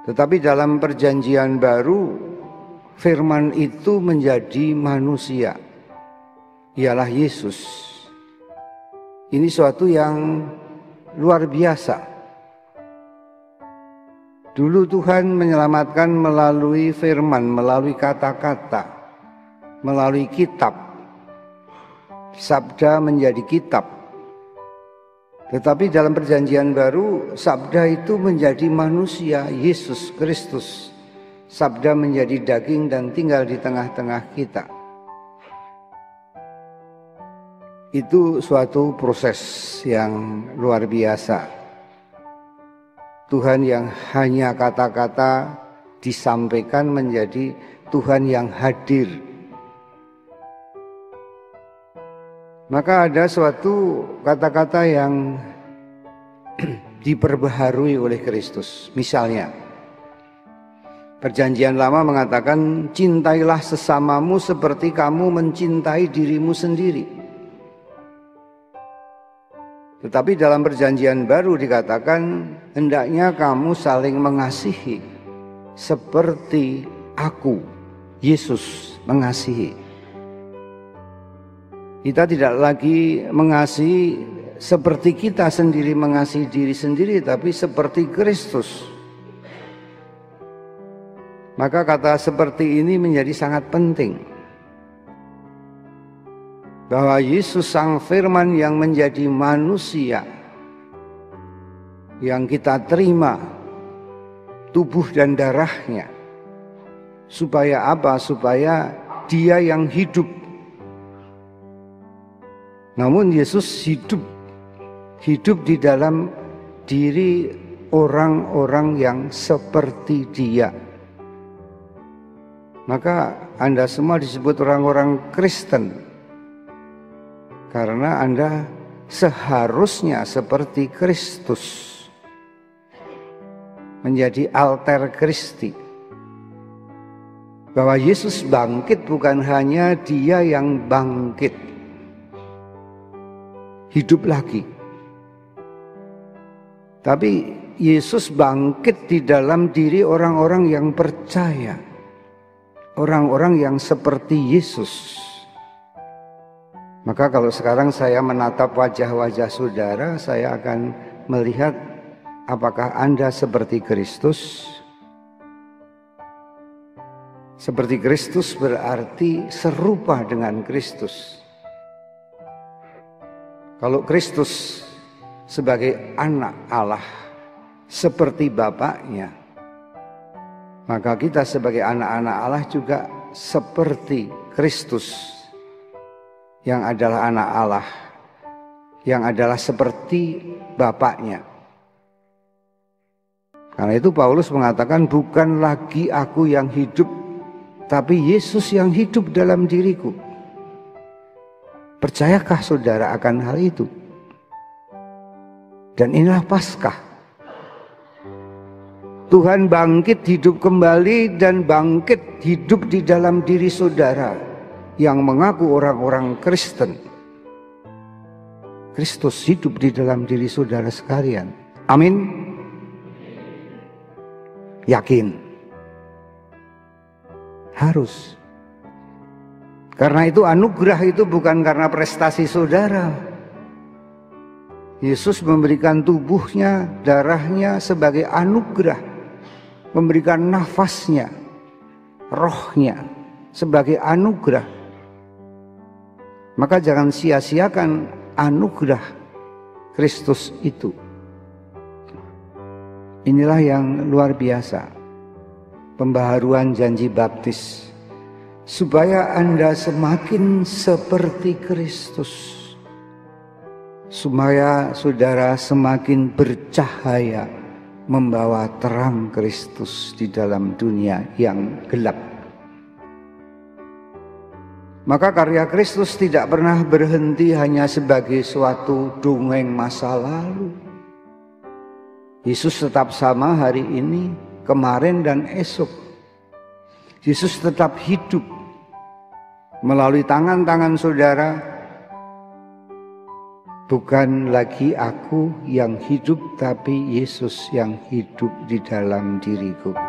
Tetapi dalam perjanjian baru, firman itu menjadi manusia, ialah Yesus. Ini suatu yang luar biasa. Dulu Tuhan menyelamatkan melalui firman, melalui kata-kata, melalui kitab. Sabda menjadi kitab. Tetapi dalam perjanjian baru, sabda itu menjadi manusia, Yesus Kristus. Sabda menjadi daging dan tinggal di tengah-tengah kita. Itu suatu proses yang luar biasa. Tuhan yang hanya kata-kata disampaikan menjadi Tuhan yang hadir. Maka ada suatu kata-kata yang diperbaharui oleh Kristus. Misalnya, Perjanjian Lama mengatakan, cintailah sesamamu seperti kamu mencintai dirimu sendiri. Tetapi dalam Perjanjian Baru dikatakan, hendaknya kamu saling mengasihi seperti aku, Yesus, mengasihi. Kita tidak lagi mengasihi seperti kita sendiri mengasihi diri sendiri, tapi seperti Kristus. Maka kata seperti ini menjadi sangat penting. Bahwa Yesus Sang Firman yang menjadi manusia, yang kita terima tubuh dan darahnya. Supaya apa? Supaya Dia yang hidup. Namun Yesus hidup di dalam diri orang-orang yang seperti Dia. Maka Anda semua disebut orang-orang Kristen, karena Anda seharusnya seperti Kristus, menjadi alter Kristi. Bahwa Yesus bangkit bukan hanya Dia yang bangkit, hidup lagi. Tapi Yesus bangkit di dalam diri orang-orang yang percaya, orang-orang yang seperti Yesus. Maka kalau sekarang saya menatap wajah-wajah saudara, saya akan melihat apakah Anda seperti Kristus. Seperti Kristus berarti serupa dengan Kristus. Kalau Kristus sebagai anak Allah seperti Bapaknya, maka kita sebagai anak-anak Allah juga seperti Kristus yang adalah anak Allah, yang adalah seperti Bapaknya. Karena itu Paulus mengatakan, bukan lagi aku yang hidup, tapi Yesus yang hidup dalam diriku. Percayakah saudara akan hal itu? Dan inilah Paskah. Tuhan bangkit hidup kembali dan bangkit hidup di dalam diri saudara yang mengaku orang-orang Kristen. Kristus hidup di dalam diri saudara sekalian. Amin. Yakin? Harus. Karena itu anugerah itu bukan karena prestasi saudara. Yesus memberikan tubuhnya, darahnya sebagai anugerah. Memberikan nafasnya, rohnya sebagai anugerah. Maka jangan sia-siakan anugerah Kristus itu. Inilah yang luar biasa. Pembaharuan janji baptis. Supaya Anda semakin seperti Kristus. Supaya saudara semakin bercahaya membawa terang Kristus di dalam dunia yang gelap. Maka karya Kristus tidak pernah berhenti hanya sebagai suatu dongeng masa lalu. Yesus tetap sama hari ini, kemarin dan esok. Yesus tetap hidup melalui tangan-tangan saudara, Bukan lagi aku yang hidup, tapi Yesus yang hidup di dalam diriku.